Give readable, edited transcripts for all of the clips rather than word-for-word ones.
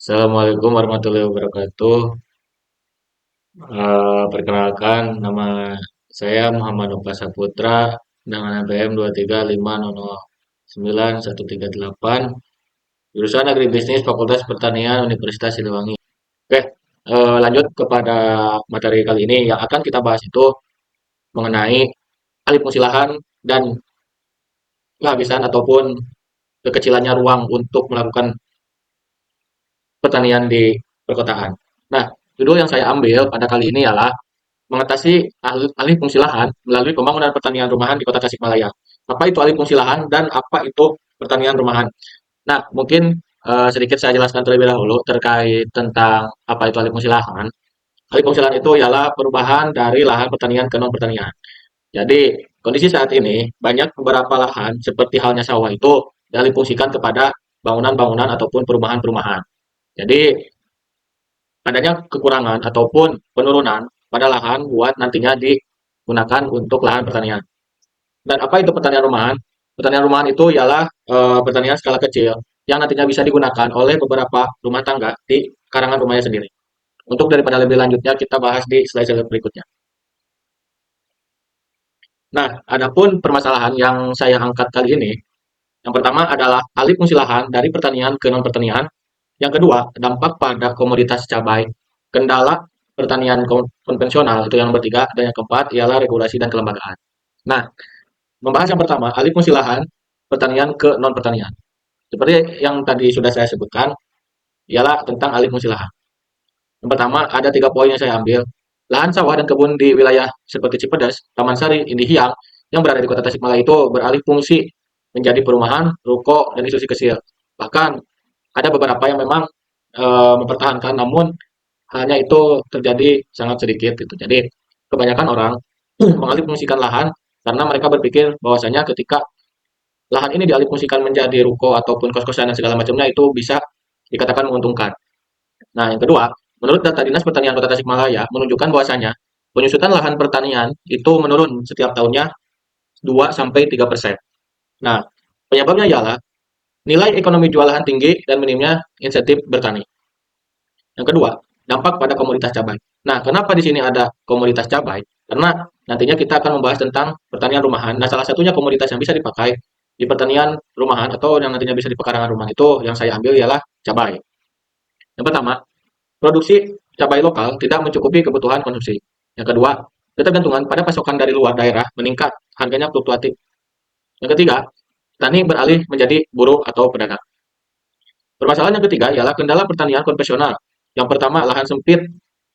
Assalamualaikum warahmatullahi wabarakatuh. Perkenalkan, nama saya Muhammad Nova Saputra dengan NPM 235009138, jurusan Agribisnis Fakultas Pertanian Universitas Siliwangi. Oke, lanjut kepada materi kali ini yang akan kita bahas itu mengenai alih fungsi lahan dan kehabisan ataupun kekecilannya ruang untuk melakukan pertanian di perkotaan. Nah, judul yang saya ambil pada kali ini ialah mengatasi alih fungsi lahan melalui pembangunan pertanian rumahan di Kota Tasikmalaya. Apa itu alih fungsi lahan dan apa itu pertanian rumahan? Nah, mungkin sedikit saya jelaskan terlebih dahulu terkait tentang apa itu alih fungsi lahan. Alih fungsi lahan itu ialah perubahan dari lahan pertanian ke non pertanian. Jadi, kondisi saat ini banyak beberapa lahan seperti halnya sawah itu dialih fungsikan kepada bangunan-bangunan ataupun perumahan-perumahan. Jadi, adanya kekurangan ataupun penurunan pada lahan buat nantinya digunakan untuk lahan pertanian. Dan apa itu pertanian rumahan? Pertanian rumahan itu ialah pertanian skala kecil yang nantinya bisa digunakan oleh beberapa rumah tangga di karangan rumahnya sendiri. Untuk daripada lebih lanjutnya kita bahas di slide-slide berikutnya. Nah, adapun permasalahan yang saya angkat kali ini, yang pertama adalah alih fungsi lahan dari pertanian ke non pertanian. Yang kedua, dampak pada komoditas cabai. Kendala pertanian konvensional itu yang bertiga, dan yang keempat ialah regulasi dan kelembagaan. Nah, membahas yang pertama, alih fungsi lahan pertanian ke non pertanian. Seperti yang tadi sudah saya sebutkan, ialah tentang alih fungsi lahan. Yang pertama, ada 3 poin yang saya ambil. Lahan sawah dan kebun di wilayah seperti Cipedas, Taman Sari, Indihiyang, yang berada di Kota Tasikmalaya itu beralih fungsi menjadi perumahan, ruko, dan institusi kecil. Bahkan ada beberapa yang memang mempertahankan, namun hanya itu terjadi sangat sedikit gitu. Jadi kebanyakan orang mengalihfungsikan lahan karena mereka berpikir bahwasanya ketika lahan ini dialihfungsikan menjadi ruko ataupun kos-kosan dan segala macamnya itu bisa dikatakan menguntungkan. Nah, yang kedua, menurut data Dinas Pertanian Kota Tasikmalaya menunjukkan bahwasanya penyusutan lahan pertanian itu menurun setiap tahunnya 2 sampai 3%. Nah, penyebabnya ialah nilai ekonomi jual lahan tinggi dan minimnya insentif bertani. Yang kedua, dampak pada komoditas cabai. Nah, kenapa di sini ada komoditas cabai? Karena nantinya kita akan membahas tentang pertanian rumahan. Nah, salah satunya komoditas yang bisa dipakai di pertanian rumahan atau yang nantinya bisa di pekarangan rumahan itu yang saya ambil ialah cabai. Yang pertama, produksi cabai lokal tidak mencukupi kebutuhan konsumsi. Yang kedua, ketergantungan pada pasokan dari luar daerah meningkat, harganya fluktuatif. Yang ketiga, petani beralih menjadi buruh atau pedagang. Permasalahan yang ketiga ialah kendala pertanian konvensional. Yang pertama, lahan sempit,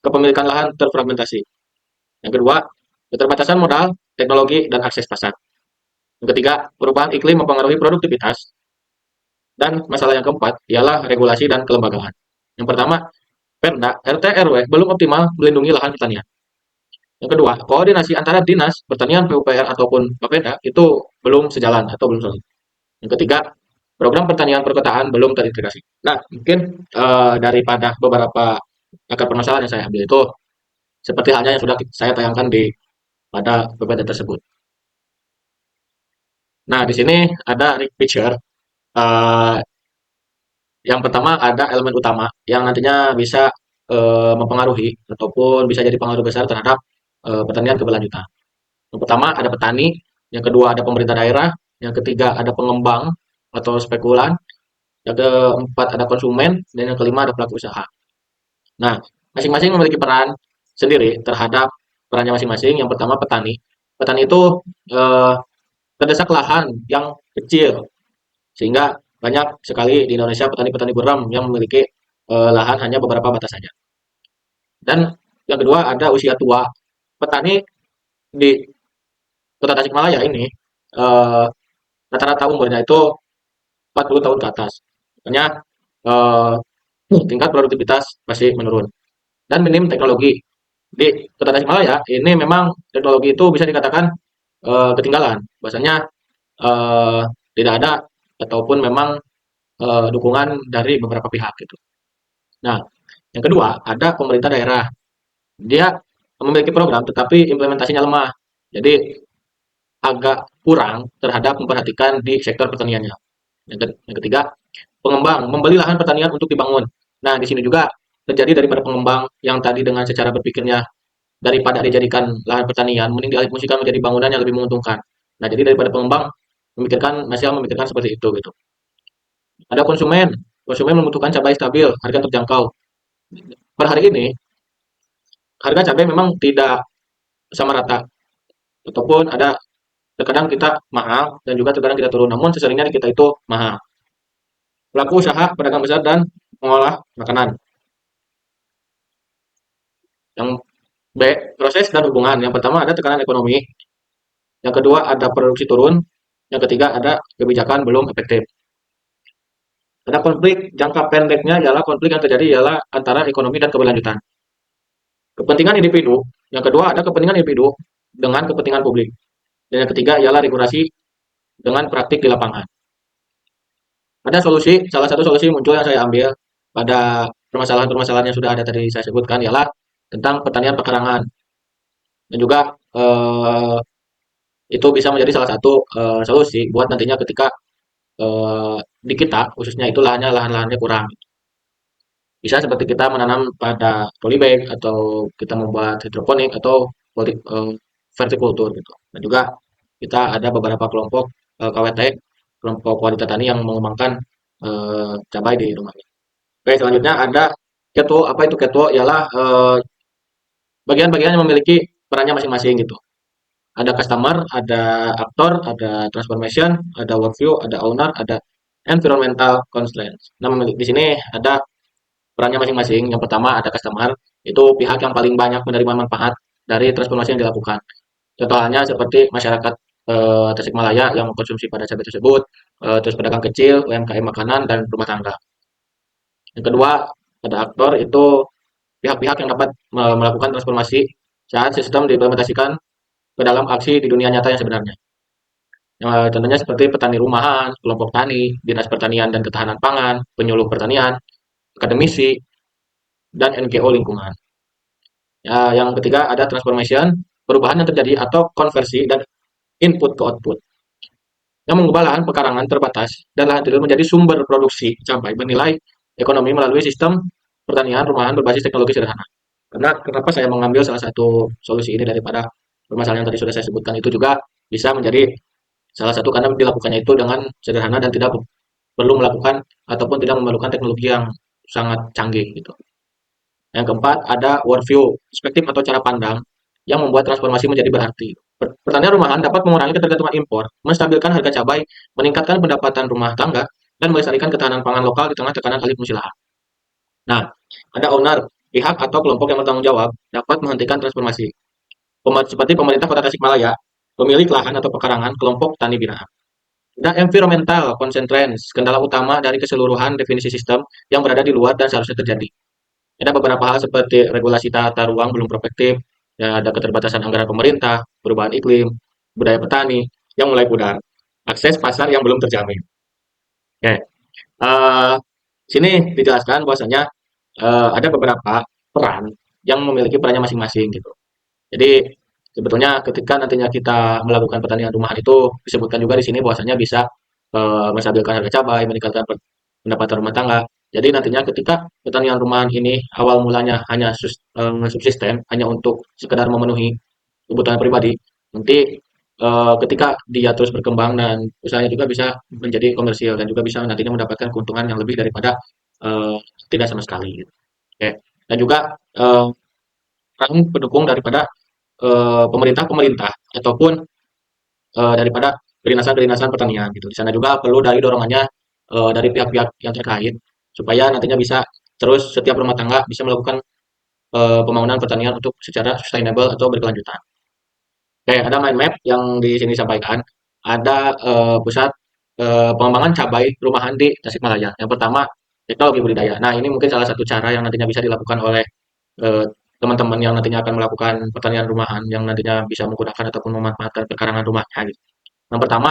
kepemilikan lahan terfragmentasi. Yang kedua, keterbatasan modal, teknologi, dan akses pasar. Yang ketiga, perubahan iklim mempengaruhi produktivitas. Dan masalah yang keempat ialah regulasi dan kelembagaan. Yang pertama, Perda, RT, RW belum optimal melindungi lahan pertanian. Yang kedua, koordinasi antara dinas pertanian PUPR ataupun Bapeda itu belum sejalan atau belum solid. Yang ketiga, program pertanian perkotaan belum terintegrasi. Nah, mungkin daripada beberapa akar permasalahan yang saya ambil itu seperti halnya yang sudah saya tayangkan di pada PPT tersebut. Nah, di sini ada picture. Eh, yang pertama ada elemen utama yang nantinya bisa mempengaruhi ataupun bisa jadi pengaruh besar terhadap pertanian keberlanjutan. Yang pertama ada petani, yang kedua ada pemerintah daerah, yang ketiga ada pengembang atau spekulan, yang keempat ada konsumen, dan yang kelima ada pelaku usaha. Nah, masing-masing memiliki peran sendiri terhadap perannya masing-masing. Yang pertama petani. Petani itu eh, terdesak lahan yang kecil sehingga banyak sekali di Indonesia petani-petani guram yang memiliki lahan hanya beberapa batas saja. Dan yang kedua ada usia tua. Petani di Kota Tasikmalaya ini eh, rata-rata umurnya itu 40 tahun ke atas. Makanya eh, tingkat produktivitas masih menurun. Dan minim teknologi. Di Kota Tasikmalaya ini memang teknologi itu bisa dikatakan ketinggalan. Bahwasanya eh, tidak ada ataupun memang dukungan dari beberapa pihak gitu. Nah, yang kedua ada pemerintah daerah. Dia memiliki program tetapi implementasinya lemah. Jadi agak kurang terhadap memperhatikan di sektor pertaniannya. Yang ketiga, pengembang membeli lahan pertanian untuk dibangun. Nah, di sini juga terjadi daripada pengembang yang tadi dengan secara berpikirnya daripada dijadikan lahan pertanian, mending dialihfungsikan menjadi bangunan yang lebih menguntungkan. Nah, jadi daripada pengembang masih memikirkan seperti itu gitu. Ada konsumen, konsumen membutuhkan cabai stabil, harga terjangkau. Per hari ini, harga cabai memang tidak sama rata, ataupun ada terkadang kita mahal dan juga terkadang kita turun. Namun seseringnya di kita itu mahal. Pelaku usaha, pedagang besar dan mengolah makanan. Yang B, proses dan hubungan. Yang pertama ada tekanan ekonomi, yang kedua ada produksi turun, yang ketiga ada kebijakan belum efektif. Ada konflik jangka pendeknya ialah konflik yang terjadi ialah antara ekonomi dan keberlanjutan. Kepentingan individu, yang kedua ada kepentingan individu dengan kepentingan publik. Dan yang ketiga ialah regulasi dengan praktik di lapangan. Ada solusi, salah satu solusi muncul yang saya ambil pada permasalahan-permasalahan yang sudah ada tadi saya sebutkan ialah tentang pertanian pekarangan dan juga itu bisa menjadi salah satu solusi buat nantinya ketika di kita khususnya itu lahan-lahannya kurang. Bisa seperti kita menanam pada polybag atau kita membuat hidroponik atau vertikultur gitu. Dan juga kita ada beberapa kelompok KWT, kelompok wanita tani yang mengembangkan cabai di rumahnya. Oke, selanjutnya ada keto. Apa itu keto? Ialah bagian-bagian yang memiliki perannya masing-masing gitu. Ada customer, ada aktor, ada transformation, ada workflow, ada owner, ada environmental constraints. Nah, di sini ada perannya masing-masing. Yang pertama ada customer, itu pihak yang paling banyak menerima manfaat dari transformasi yang dilakukan. Contohnya seperti masyarakat Tasikmalaya yang mengkonsumsi pada cabai tersebut, terus pedagang kecil, UMKM makanan dan rumah tangga. Yang kedua ada aktor, itu pihak-pihak yang dapat melakukan transformasi saat sistem diimplementasikan ke dalam aksi di dunia nyata yang sebenarnya. Contohnya seperti petani rumahan, kelompok tani, dinas pertanian dan ketahanan pangan, penyuluh pertanian, akademisi, dan NGO lingkungan. Ya, yang ketiga ada transformation, perubahan yang terjadi atau konversi dan input ke output. Yang mengubah lahan pekarangan terbatas dan lahan tidur menjadi sumber produksi cabai bernilai ekonomi melalui sistem pertanian rumahan berbasis teknologi sederhana. Karena kenapa saya mengambil salah satu solusi ini daripada permasalahan yang tadi sudah saya sebutkan itu juga bisa menjadi salah satu karena dilakukannya itu dengan sederhana dan tidak perlu melakukan ataupun tidak memerlukan teknologi yang sangat canggih gitu. Yang keempat, ada worldview, perspektif atau cara pandang yang membuat transformasi menjadi berarti. Pertanian rumahan dapat mengurangi ketergantungan impor, menstabilkan harga cabai, meningkatkan pendapatan rumah tangga, dan melestarikan ketahanan pangan lokal di tengah tekanan alih fungsi lahan. Nah, ada owner, pihak atau kelompok yang bertanggung jawab dapat menghentikan transformasi. Seperti pemerintah Kota Tasikmalaya, pemilik lahan atau pekarangan, kelompok tani binaan. Ada environmental constraints, kendala utama dari keseluruhan definisi sistem yang berada di luar dan seharusnya terjadi. Ada beberapa hal seperti regulasi tata ruang belum prospektif, ya ada keterbatasan anggaran pemerintah, perubahan iklim, budaya petani yang mulai pudar, akses pasar yang belum terjamin. Oke, sini dijelaskan bahwasanya ada beberapa peran yang memiliki perannya masing-masing gitu. Jadi sebetulnya ketika nantinya kita melakukan pertanian rumahan itu disebutkan juga di sini bahwasanya bisa menstabilkan harga cabai, meningkatkan pendapatan rumah tangga. Jadi nantinya ketika pertanian rumahan ini awal mulanya hanya subsisten, hanya untuk sekedar memenuhi kebutuhan pribadi, nanti ketika dia terus berkembang dan usahanya juga bisa menjadi komersial dan juga bisa nantinya mendapatkan keuntungan yang lebih daripada eh, tidak sama sekali. Gitu. Oke. Dan juga peran pendukung daripada pemerintah-pemerintah ataupun daripada kedinasan-kedinasan pertanian gitu. Di sana juga perlu dari dorongannya dari pihak-pihak yang terkait supaya nantinya bisa terus setiap rumah tangga bisa melakukan pembangunan pertanian untuk secara sustainable atau berkelanjutan. Oke, ada mind map yang di sini disampaikan. Ada pusat pengembangan cabai rumahan di Tasikmalaya. Yang pertama teknologi budidaya. Nah, ini mungkin salah satu cara yang nantinya bisa dilakukan oleh eh, teman-teman yang nantinya akan melakukan pertanian rumahan yang nantinya bisa menggunakan ataupun memanfaatkan pekarangan rumahnya gitu. Yang pertama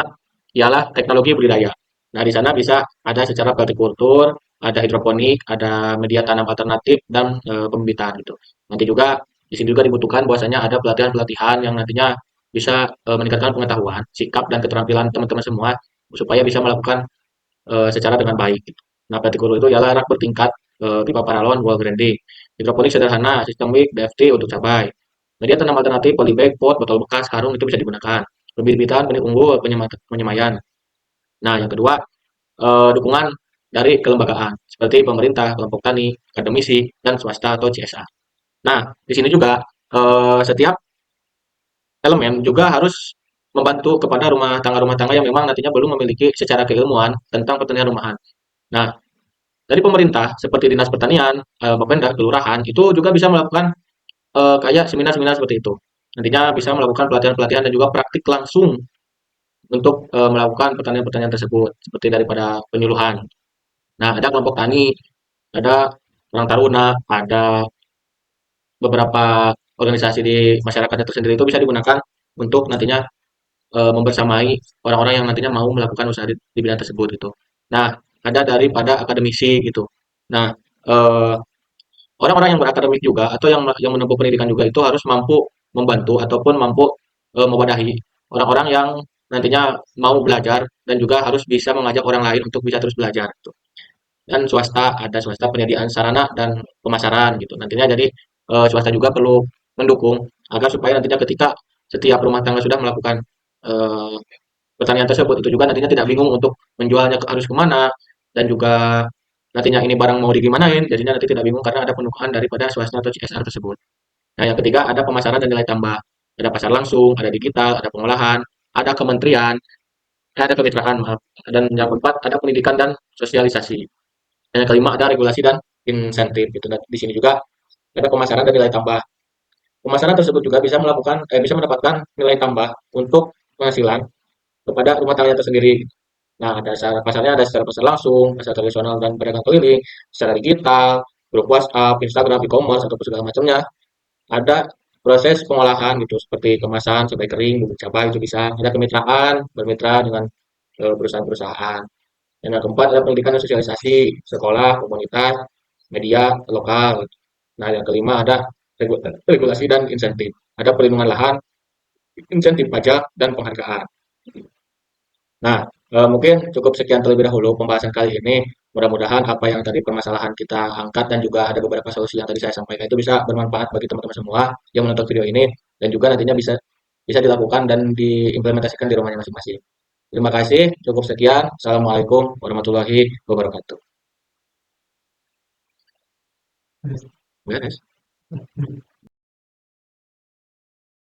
ialah teknologi budidaya. Nah, di sana bisa ada secara vertikultur, ada hidroponik, ada media tanam alternatif dan pembibitan gitu. Nanti juga di sini juga dibutuhkan bahwasanya ada pelatihan-pelatihan yang nantinya bisa meningkatkan pengetahuan, sikap dan keterampilan teman-teman semua supaya bisa melakukan secara dengan baik gitu. Nah, vertikultur itu ialah rak bertingkat pipa paralon, wall grinding. Hidroponik sederhana, sistemik, DFT untuk cabai. Media tanam alternatif, polybag, pot, botol bekas, karung itu bisa digunakan. Bibit-bitan, benih unggul, penyemayan. Nah, yang kedua, dukungan dari kelembagaan seperti pemerintah, kelompok tani, akademisi, dan swasta atau CSR. Nah, di sini juga setiap elemen juga harus membantu kepada rumah tangga yang memang nantinya belum memiliki secara keilmuan tentang pertanian rumahan. Nah, dari pemerintah seperti Dinas Pertanian, Bapenda, Kelurahan itu juga bisa melakukan kayak seminar-seminar seperti itu. Nantinya bisa melakukan pelatihan-pelatihan dan juga praktik langsung untuk melakukan pertanian-pertanian tersebut seperti daripada penyuluhan. Nah, ada kelompok tani, ada orang taruna, ada beberapa organisasi di masyarakat itu sendiri itu bisa digunakan untuk nantinya membersamai orang-orang yang nantinya mau melakukan usaha di bidang tersebut gitu. Nah, ada daripada akademisi gitu. Nah, eh, orang-orang yang berakademik juga atau yang menempuh pendidikan juga itu harus mampu membantu ataupun mampu mewadahi orang-orang yang nantinya mau belajar dan juga harus bisa mengajak orang lain untuk bisa terus belajar gitu. Dan swasta ada swasta penyediaan sarana dan pemasaran gitu. Nantinya jadi swasta juga perlu mendukung agar supaya nantinya ketika setiap rumah tangga sudah melakukan eh, pertanian tersebut itu juga nantinya tidak bingung untuk menjualnya harus kemana dan juga nantinya ini barang mau digimanain jadinya nanti tidak bingung karena ada pendukungan daripada swasta atau CSR tersebut. Nah yang ketiga ada pemasaran dan nilai tambah, ada pasar langsung, ada digital, ada pengolahan, ada kementerian, ada kemitraan maaf, dan yang keempat ada pendidikan dan sosialisasi. Dan yang kelima ada regulasi dan insentif gitu. Dan di sini juga ada pemasaran dan nilai tambah. Pemasaran tersebut juga bisa mendapatkan nilai tambah untuk penghasilan kepada rumah tangga tersendiri. Nah, pasarnya ada secara pasar langsung, pasar tradisional dan pedagang keliling, secara digital, grup WhatsApp, Instagram, e-commerce atau segala macamnya. Ada proses pengolahan gitu seperti kemasan, cabai kering, bubuk cabai itu bisa. Ada kemitraan, bermitra dengan perusahaan-perusahaan. Dan yang keempat ada pendidikan dan sosialisasi, sekolah, komunitas, media lokal. Nah, yang kelima ada regulasi dan insentif. Ada perlindungan lahan, insentif pajak, dan penghargaan. Nah, mungkin cukup sekian terlebih dahulu pembahasan kali ini. Mudah-mudahan apa yang tadi permasalahan kita angkat dan juga ada beberapa solusi yang tadi saya sampaikan itu bisa bermanfaat bagi teman-teman semua yang menonton video ini dan juga nantinya bisa bisa dilakukan dan diimplementasikan di rumahnya masing-masing. Terima kasih, cukup sekian. Assalamualaikum warahmatullahi wabarakatuh. Beres.